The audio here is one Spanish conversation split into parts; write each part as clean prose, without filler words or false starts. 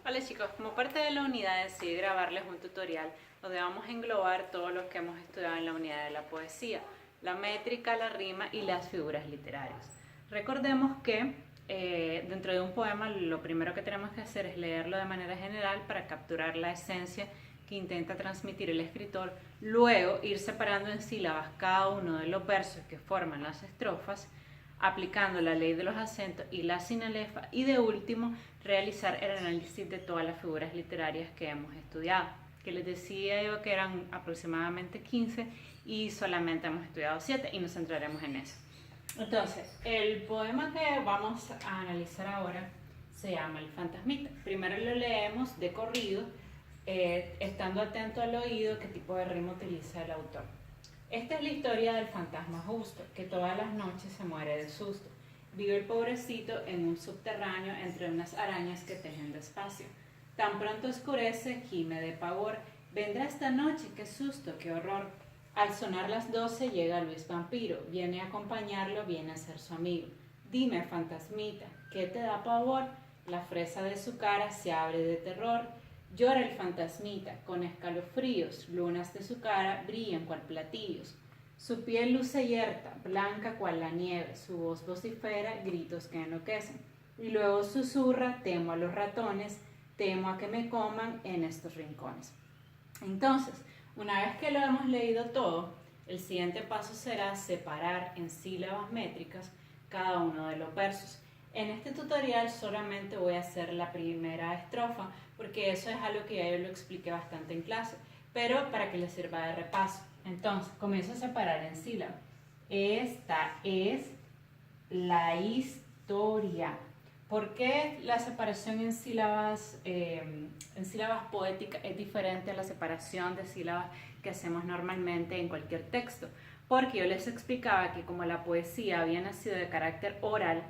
Hola chicos, como parte de la unidad decidí grabarles un tutorial donde vamos a englobar todo lo que hemos estudiado en la unidad de la poesía, la métrica, la rima y las figuras literarias. Recordemos que dentro de un poema lo primero que tenemos que hacer es leerlo de manera general para capturar la esencia que intenta transmitir el escritor, luego ir separando en sílabas cada uno de los versos que forman las estrofas, aplicando la ley de los acentos y la sinalefa, y de último realizar el análisis de todas las figuras literarias que hemos estudiado, que les decía yo que eran aproximadamente 15 y solamente hemos estudiado 7 y nos centraremos en eso. Entonces, el poema que vamos a analizar ahora se llama El Fantasmita. Primero lo leemos de corrido, estando atento al oído qué tipo de rima utiliza el autor. Esta es la historia del fantasma justo, que todas las noches se muere de susto. Vive el pobrecito en un subterráneo entre unas arañas que tejen despacio. Tan pronto oscurece, gime de pavor. Vendrá esta noche, qué susto, qué horror. Al sonar las 12 llega Luis Vampiro, viene a acompañarlo, viene a ser su amigo. Dime, fantasmita, ¿qué te da pavor? La fresa de su cara se abre de terror. Llora el fantasmita, con escalofríos, lunas de su cara brillan cual platillos. Su piel luce yerta, blanca cual la nieve, su voz vocifera gritos que enloquecen. Y luego susurra, temo a los ratones, temo a que me coman en estos rincones. Entonces, una vez que lo hemos leído todo, el siguiente paso será separar en sílabas métricas cada uno de los versos. En este tutorial solamente voy a hacer la primera estrofa porque eso es algo que ya yo lo expliqué bastante en clase, pero para que les sirva de repaso. Entonces, comienzo a separar en sílabas. Esta es la historia. ¿Por qué la separación en sílabas poéticas es diferente a la separación de sílabas que hacemos normalmente en cualquier texto? Porque yo les explicaba que como la poesía había nacido de carácter oral,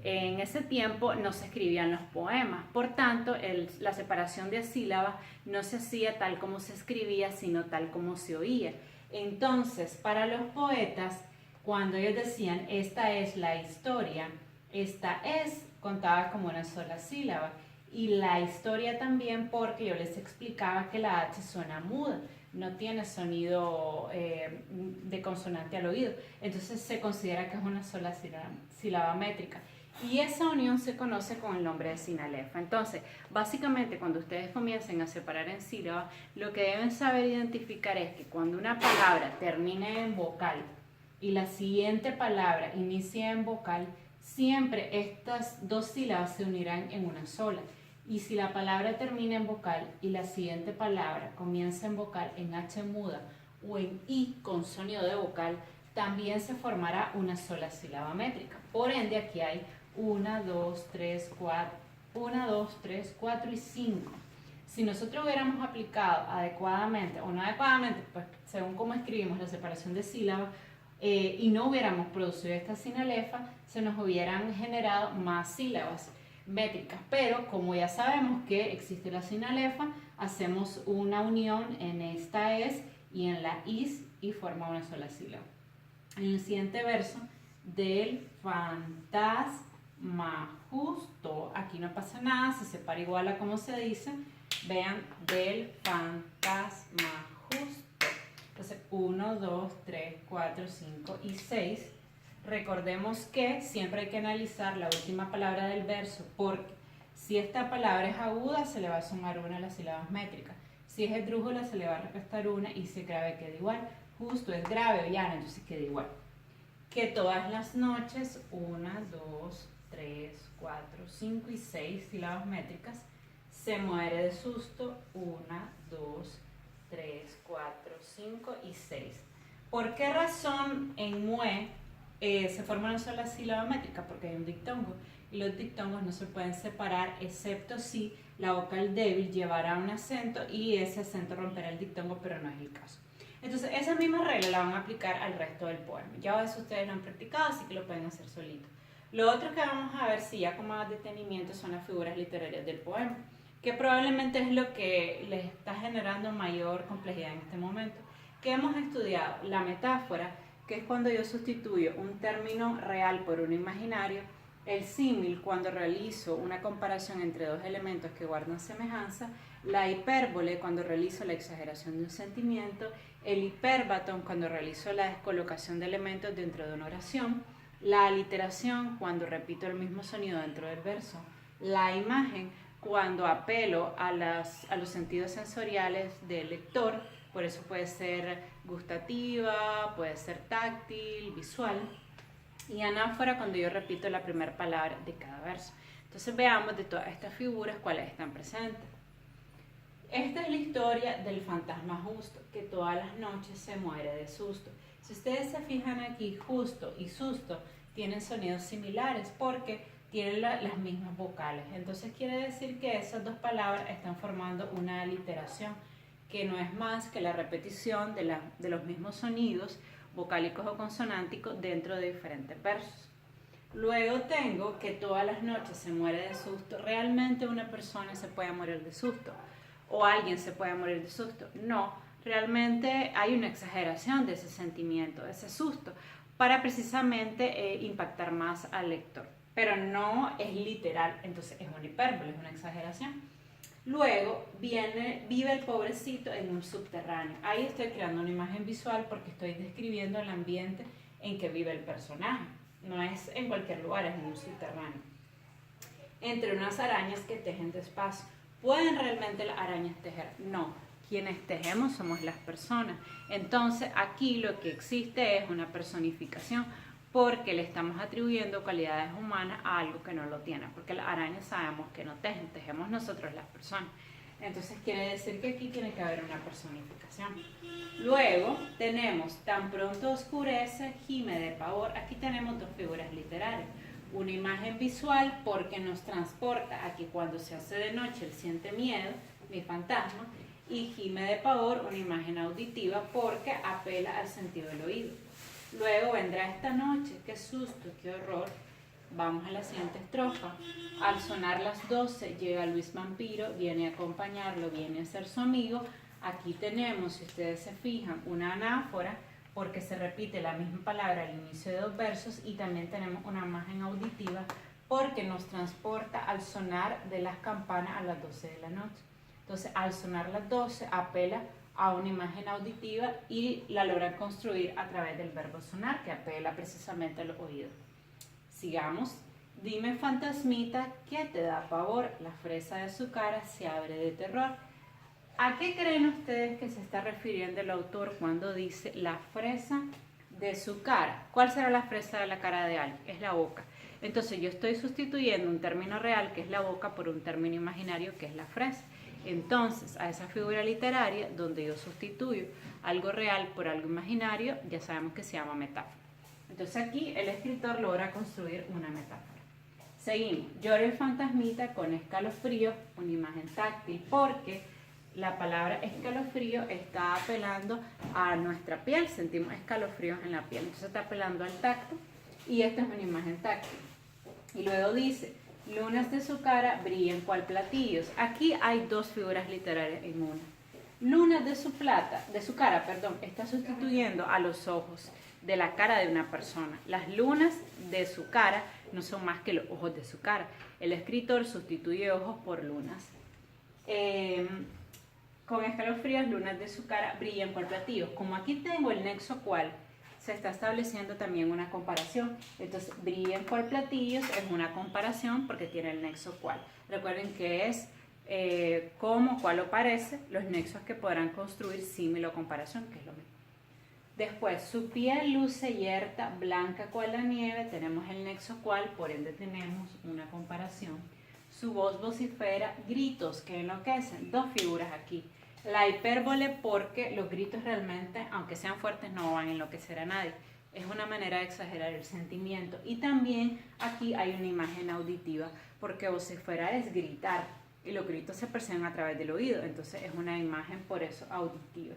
en ese tiempo no se escribían los poemas, por tanto la separación de sílabas no se hacía tal como se escribía, sino tal como se oía. Entonces, para los poetas, cuando ellos decían esta es la historia, esta es contaba como una sola sílaba, y la historia también porque yo les explicaba que la H suena muda, no tiene sonido de consonante al oído, entonces se considera que es una sola sílaba métrica. Y esa unión se conoce con el nombre de sinalefa. Entonces, básicamente cuando ustedes comiencen a separar en sílabas, lo que deben saber identificar es que cuando una palabra termine en vocal y la siguiente palabra inicie en vocal, siempre estas dos sílabas se unirán en una sola. Y si la palabra termina en vocal y la siguiente palabra comienza en vocal en H muda o en I con sonido de vocal, también se formará una sola sílaba métrica. Por ende, aquí hay 1, 2, 3, 4 y 5. Si nosotros hubiéramos aplicado adecuadamente o no adecuadamente, pues según cómo escribimos la separación de sílabas, y no hubiéramos producido esta sinalefa, se nos hubieran generado más sílabas métricas. Pero como ya sabemos que existe la sinalefa, hacemos una unión en esta es y en la is y forma una sola sílaba. En el siguiente verso, del fantasma justo, aquí no pasa nada, se separa igual a como se dice. Vean, del fantasma justo. Entonces, 1, 2, 3, 4, 5 y 6. Recordemos que siempre hay que analizar la última palabra del verso, porque si esta palabra es aguda, se le va a sumar una a las sílabas métricas. Si es esdrújula, se le va a restar una, y si es grave, queda igual. Justo es grave o llano, entonces queda igual. Que todas las noches, 1, 2, 3, 4, 5 y 6 sílabas métricas, se muere de susto, 1, 2, 3, 4, 5 y 6. ¿Por qué razón en mue se forma una sola sílaba métrica? Porque hay un dictongo, y los dictongos no se pueden separar excepto si la vocal débil llevará un acento y ese acento romperá el dictongo, pero no es el caso. Entonces, esa misma regla la van a aplicar al resto del poema. Ya eso ustedes lo han practicado, así que lo pueden hacer solito. Lo otro que vamos a ver, si ya con más detenimiento, son las figuras literarias del poema, que probablemente es lo que les está generando mayor complejidad en este momento. Que hemos estudiado la metáfora, que es cuando yo sustituyo un término real por uno imaginario, El símil, cuando realizo una comparación entre dos elementos que guardan semejanza. La hipérbole, cuando realizo la exageración de un sentimiento. El hipérbaton, cuando realizo la descolocación de elementos dentro de una oración. La aliteración, cuando repito el mismo sonido dentro del verso. La imagen, cuando apelo a los sentidos sensoriales del lector. Por eso puede ser gustativa, puede ser táctil, visual. Y anáfora, cuando yo repito la primera palabra de cada verso. Entonces veamos de todas estas figuras cuáles están presentes. Esta es la historia del fantasma justo, que todas las noches se muere de susto. Si ustedes se fijan aquí, justo y susto tienen sonidos similares porque tienen las mismas vocales. Entonces quiere decir que esas dos palabras están formando una aliteración, que no es más que la repetición de los mismos sonidos vocálicos o consonánticos dentro de diferentes versos. Luego tengo que todas las noches se muere de susto. ¿Realmente una persona se puede morir de susto? ¿O alguien se puede morir de susto? No, realmente hay una exageración de ese sentimiento, de ese susto, para precisamente impactar más al lector. Pero no es literal, entonces es una hipérbole, es una exageración. Luego vive el pobrecito en un subterráneo. Ahí estoy creando una imagen visual porque estoy describiendo el ambiente en que vive el personaje. No es en cualquier lugar, es en un subterráneo. Entre unas arañas que tejen despacio. ¿Pueden realmente las arañas tejer? No. Quienes tejemos somos las personas. Entonces aquí lo que existe es una personificación, porque le estamos atribuyendo cualidades humanas a algo que no lo tiene, porque las arañas sabemos que no tejen, tejemos nosotros las personas. Entonces quiere decir que aquí tiene que haber una personificación. Luego tenemos tan pronto oscurece, gime de pavor. Aquí tenemos dos figuras literarias. Una imagen visual porque nos transporta a que cuando se hace de noche él siente miedo, mi fantasma, y gime de pavor, una imagen auditiva porque apela al sentido del oído. Luego vendrá esta noche, qué susto, qué horror. Vamos a la siguiente estrofa. Al sonar las 12 llega Luis Vampiro, viene a acompañarlo, viene a ser su amigo. Aquí tenemos, si ustedes se fijan, una anáfora porque se repite la misma palabra al inicio de dos versos, y también tenemos una imagen auditiva porque nos transporta al sonar de las campanas a las 12 de la noche. Entonces, al sonar las 12 apela a una imagen auditiva y la logran construir a través del verbo sonar, que apela precisamente a los oídos. Sigamos. Dime, fantasmita, ¿qué te da pavor? La fresa de su cara se abre de terror. ¿A qué creen ustedes que se está refiriendo el autor cuando dice la fresa de su cara? ¿Cuál será la fresa de la cara de alguien? Es la boca. Entonces yo estoy sustituyendo un término real, que es la boca, por un término imaginario, que es la fresa. Entonces, a esa figura literaria, donde yo sustituyo algo real por algo imaginario, ya sabemos que se llama metáfora. Entonces aquí el escritor logra construir una metáfora. Seguimos. Llora el fantasmita con escalofrío, una imagen táctil, porque la palabra escalofrío está apelando a nuestra piel, sentimos escalofríos en la piel, entonces está apelando al tacto, y esta es una imagen táctil. Y luego dice, lunas de su cara brillan cual platillos. Aquí hay dos figuras literarias en una. Lunas de su cara, está sustituyendo a los ojos de la cara de una persona. Las lunas de su cara no son más que los ojos de su cara. El escritor sustituye ojos por lunas. Con escalofríos, lunas de su cara brillan cual platillos. Como aquí tengo el nexo cual, se está estableciendo también una comparación. Entonces, brillan cual platillos es una comparación porque tiene el nexo cual. Recuerden que es como, cual o parece, los nexos que podrán construir símil o comparación, que es lo mismo. Después, su piel luce yerta, blanca cual la nieve, tenemos el nexo cual, por ende tenemos una comparación. Su voz vocifera, gritos que enloquecen, dos figuras aquí. La hipérbole porque los gritos realmente, aunque sean fuertes, no van a enloquecer a nadie. Es una manera de exagerar el sentimiento. Y también aquí hay una imagen auditiva porque vociferar es gritar y los gritos se perciben a través del oído. Entonces es una imagen por eso auditiva.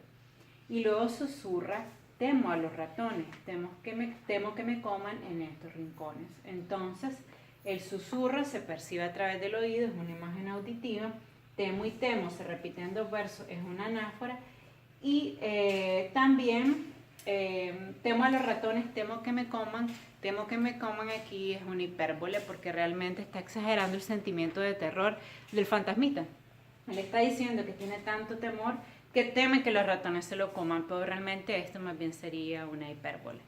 Y luego susurra, temo a los ratones, temo que me coman en estos rincones. Entonces el susurro se percibe a través del oído, es una imagen auditiva. Temo y temo se repiten dos versos, es una anáfora. Y también Temo a los ratones, temo que me coman aquí, es una hipérbole porque realmente está exagerando el sentimiento de terror del fantasmita. Él está diciendo que tiene tanto temor que teme que los ratones se lo coman, pero realmente esto más bien sería una hipérbole.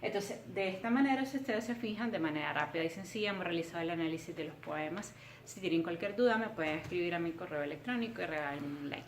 Entonces, de esta manera, si ustedes se fijan, de manera rápida y sencilla, hemos realizado el análisis de los poemas. Si tienen cualquier duda, me pueden escribir a mi correo electrónico y regalarme un like.